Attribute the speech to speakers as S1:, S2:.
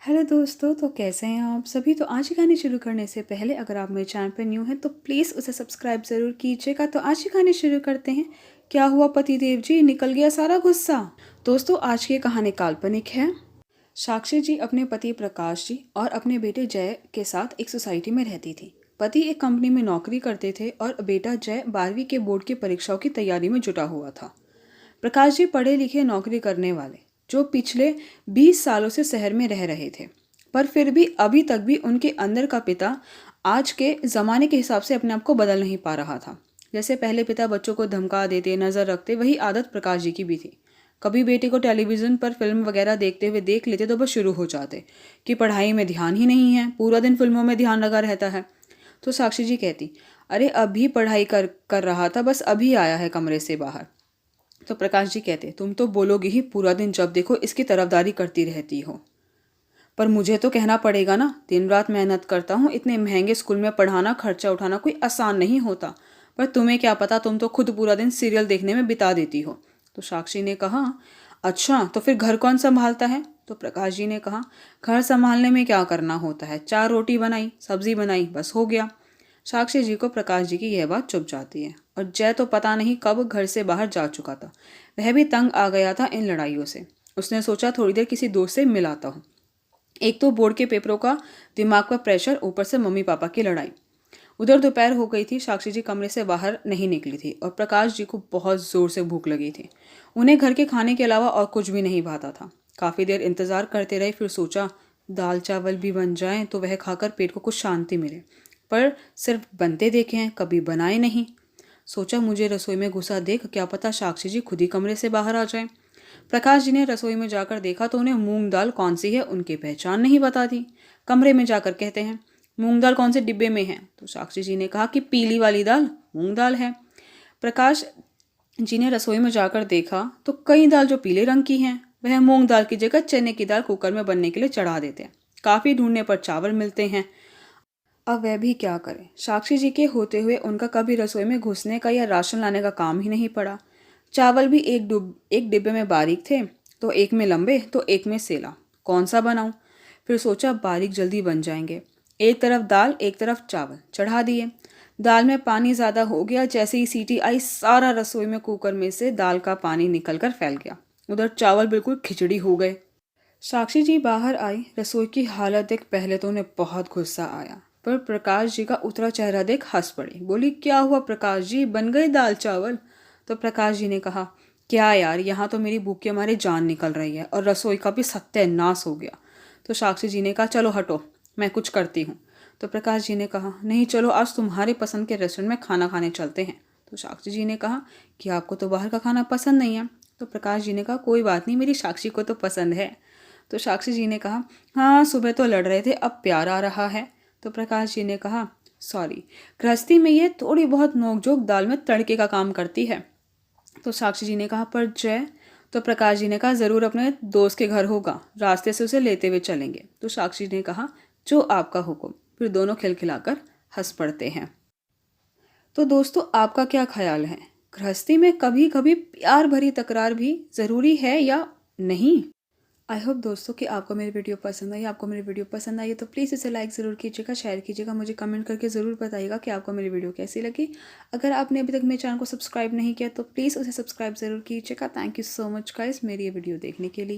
S1: Hello दोस्तों, तो कैसे हैं आप सभी। तो आज की कहानी शुरू करने से पहले अगर आप मेरे चैनल पर न्यू हैं तो प्लीज़ उसे सब्सक्राइब ज़रूर कीजिएगा। तो आज की कहानी शुरू करते हैं। क्या हुआ पतिदेव जी, निकल गया सारा गुस्सा। दोस्तों, आज की कहानी काल्पनिक है। साक्षी जी अपने पति प्रकाश जी और अपने बेटे जय के साथ एक सोसाइटी में रहती थी। पति एक कंपनी में नौकरी करते थे और बेटा जय 12वीं के बोर्ड की परीक्षाओं की तैयारी में जुटा हुआ था। प्रकाश जी पढ़े लिखे नौकरी करने वाले, जो पिछले 20 सालों से शहर में रह रहे थे, पर फिर भी अभी तक भी उनके अंदर का पिता आज के ज़माने के हिसाब से अपने आप को बदल नहीं पा रहा था। जैसे पहले पिता बच्चों को धमका देते, नज़र रखते, वही आदत प्रकाश जी की भी थी। कभी बेटे को टेलीविज़न पर फिल्म वगैरह देखते हुए देख लेते तो बस शुरू हो जाते कि पढ़ाई में ध्यान ही नहीं है, पूरा दिन फिल्मों में ध्यान लगा रहता है। तो साक्षी जी कहती, अरे अभी पढ़ाई कर कर रहा था, बस अभी आया है कमरे से बाहर। तो प्रकाश जी कहते, तुम तो बोलोगी ही, पूरा दिन जब देखो इसकी तरफदारी करती रहती हो। पर मुझे तो कहना पड़ेगा ना, दिन रात मेहनत करता हूँ, इतने महंगे स्कूल में पढ़ाना, खर्चा उठाना कोई आसान नहीं होता। पर तुम्हें क्या पता, तुम तो खुद पूरा दिन सीरियल देखने में बिता देती हो। तो साक्षी ने कहा, अच्छा तो फिर घर कौन संभालता है। तो प्रकाश जी ने कहा, घर संभालने में क्या करना होता है, 4 रोटी बनाई, सब्जी बनाई, बस हो गया। साक्षी जी को प्रकाश जी की यह बात चुभ जाती है। और जय तो पता नहीं कब घर से बाहर जा चुका था। वह भी तंग आ गया था इन लड़ाइयों से। उसने सोचा थोड़ी देर किसी दोस्त से मिल आता हूँ। एक तो बोर्ड के पेपरों का दिमाग पर प्रेशर, ऊपर से मम्मी पापा की लड़ाई। उधर दोपहर हो गई थी। साक्षी जी कमरे से बाहर नहीं निकली थी और प्रकाश जी को बहुत ज़ोर से भूख लगी थी। उन्हें घर के खाने के अलावा और कुछ भी नहीं भाता था। काफ़ी देर इंतज़ार करते रहे, फिर सोचा दाल चावल भी बन जाएं तो वह खाकर पेट को कुछ शांति मिले। पर सिर्फ बनते देखे हैं, कभी बनाए नहीं। सोचा मुझे रसोई में घुसा देख क्या पता साक्षी जी खुद ही कमरे से बाहर आ जाएं। प्रकाश जी ने रसोई में जाकर देखा तो उन्हें मूंग दाल कौन सी है उनकी पहचान नहीं पता थी। कमरे में जाकर कहते हैं, मूंग दाल कौन से डिब्बे में है। तो साक्षी जी ने कहा कि पीली वाली दाल मूंग दाल है। प्रकाश जी ने रसोई में जाकर देखा तो कई दाल जो पीले रंग की हैं वह मूंग दाल की जगह चने की दाल कुकर में बनने के लिए चढ़ा देते हैं। काफ़ी ढूंढने पर चावल मिलते हैं। अब वह भी क्या करें। साक्षी जी के होते हुए उनका कभी रसोई में घुसने का या राशन लाने का काम ही नहीं पड़ा। चावल भी एक डिब्बे में बारीक थे, तो एक में लंबे तो एक में सेला। कौन सा बनाऊं। फिर सोचा बारीक जल्दी बन जाएंगे। एक तरफ दाल एक तरफ चावल चढ़ा दिए। दाल में पानी ज़्यादा हो गया। जैसे ही सीटी आई, सारा रसोई में कुकर में से दाल का पानी निकलकर फैल गया। उधर चावल बिल्कुल खिचड़ी हो गए। साक्षी जी बाहर आई। रसोई की हालत देख पहले तो उन्हें बहुत गुस्सा आया, पर प्रकाश जी का उतरा चेहरा देख हंस पड़ी। बोली, क्या हुआ प्रकाश जी, बन गए दाल चावल। तो प्रकाश जी ने कहा, क्या यार, यहाँ तो मेरी भूख के मारे जान निकल रही है और रसोई का भी सत्यानाश हो गया। तो साक्षी जी ने कहा, चलो हटो, मैं कुछ करती हूँ। तो प्रकाश जी ने कहा, नहीं चलो, आज तुम्हारे पसंद के रेस्टोरेंट में खाना खाने चलते हैं। तो साक्षी जी ने कहा कि आपको तो बाहर का खाना पसंद नहीं है। तो प्रकाश जी ने कहा, कोई बात नहीं, मेरी साक्षी को तो पसंद है। तो साक्षी जी ने कहा, हाँ सुबह तो लड़ रहे थे, अब प्यार आ रहा है। तो प्रकाश जी ने कहा, सॉरी, गृहस्थी में ये थोड़ी बहुत नोकझोंक दाल में तड़के का काम करती है। तो साक्षी जी ने कहा, पर जय। तो प्रकाश जी ने कहा, ज़रूर अपने दोस्त के घर होगा, रास्ते से उसे लेते हुए चलेंगे। तो साक्षी जी ने कहा, जो आपका हुक्म। फिर दोनों खिलखिलाकर हंस पड़ते हैं। तो दोस्तों, आपका क्या ख्याल है, गृहस्थी में कभी कभी प्यार भरी तकरार भी ज़रूरी है या नहीं। आई होप दोस्तों कि आपको मेरी वीडियो पसंद आई। आपको मेरी वीडियो पसंद आई है तो प्लीज़ इसे लाइक ज़रूर कीजिएगा, शेयर कीजिएगा, मुझे कमेंट करके ज़रूर बताइएगा कि आपको मेरी वीडियो कैसी लगी। अगर आपने अभी तक मेरे चैनल को सब्सक्राइब नहीं किया तो प्लीज़ उसे सब्सक्राइब ज़रूर कीजिएगा। Thank you so much guys मेरी ये वीडियो देखने के लिए।